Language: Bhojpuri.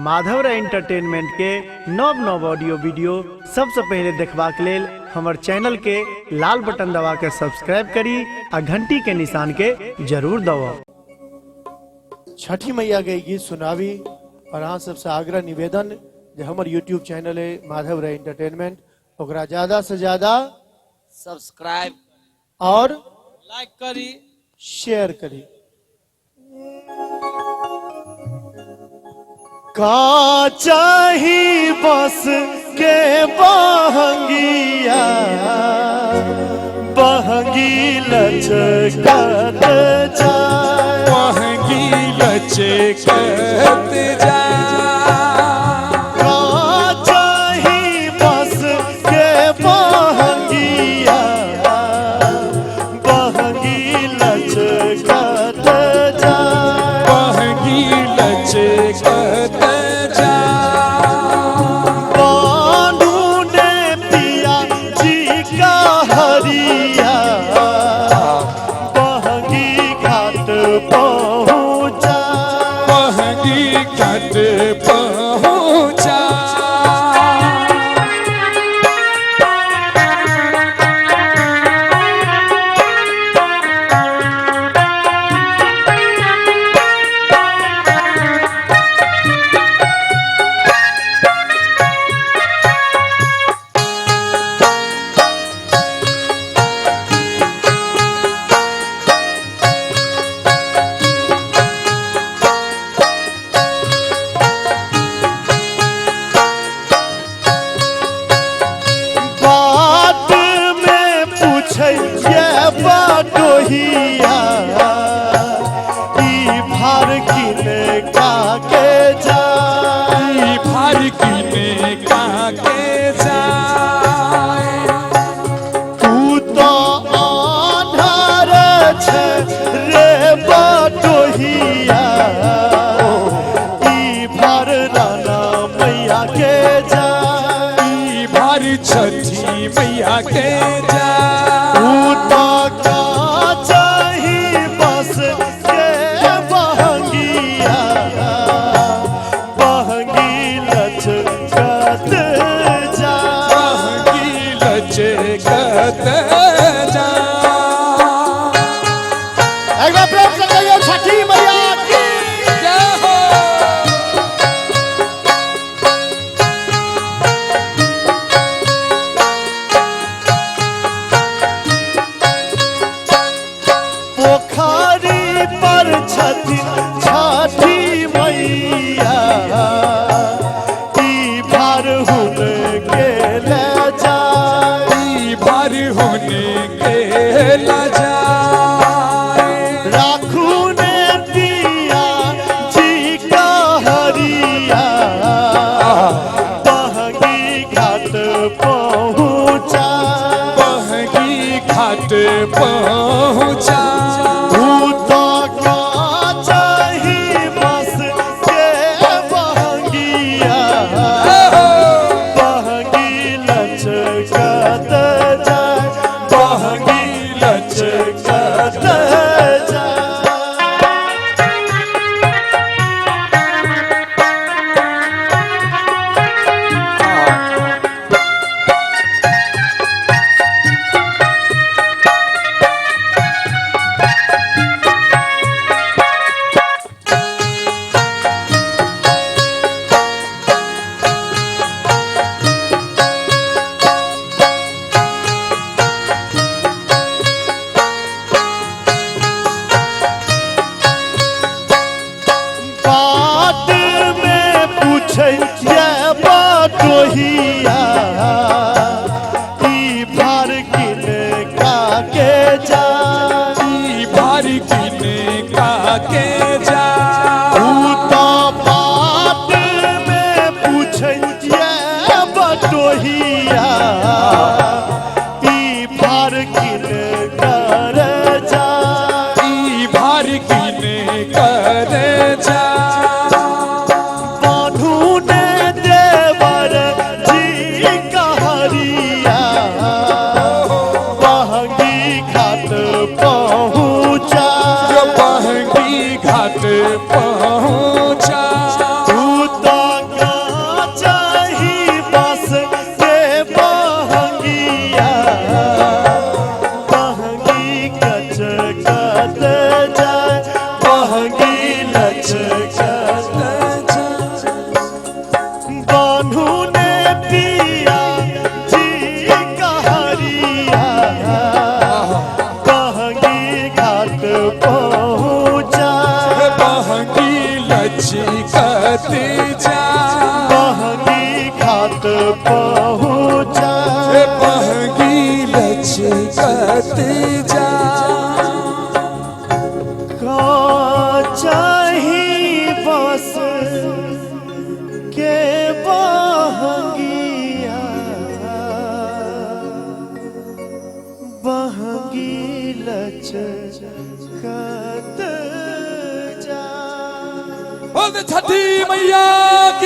माधव एंटरटेनमेंट के नव नव ऑडियो वीडियो सबसे पहले देखबाक लेल हमर चैनल के लाल बटन दबा के सब्सक्राइब करी आ घंटी के निशान के जरूर दबाओ। छठी मैया के गीत सुनावी और अहाँ सबसे आग्रह निवेदन जे हमर यूट्यूब चैनल है माधव एंटरटेनमेंट ओकरा ज्यादा से ज्यादा सब्सक्राइब और लाइक करी शेयर करी। का चाही बस के बहंगिया बहंगी लचकत जाए महंगी लचकत जा का चाही बस के बहंगिया बहंगी लचकत जाए महंगी लचकत जा बानू ने पिया जी का हरिया बहंगी घाट पहुँचा महंगी घाट पहुँचा बात में पूछे ये बाटोहिया ई भार किने का के जाई भार किने का के जाए तू तो आधार छे रे बाटोहिया ई भार राना मैया के जाई भार छठी मैया के जा तू तो का चाही बस के बहंगिया बहंगी लचकत जा महंगी लचकत जा एक बार प्रेम से कहिए छठी मैया की जय हो पोखरी पर छठी मैया ई भार हुन के ले जाई भार होने के लजाए राखू ने पिया जी का हरिया बहंगी घाट पहुँचा महंगी घाट पहुँचा तू तो का चाही बस के बहंगिया बहंगी लचकत जाए बहंगी लचकत जाए बात में पूछे ये बाटोहिया ई भार किने का के जाई भार किने का के जा तू तो बात में पूछे ये बाटोहिया ई भार किने कर जाई भार किने कर जा बानू ने देवर जी छठी मैया की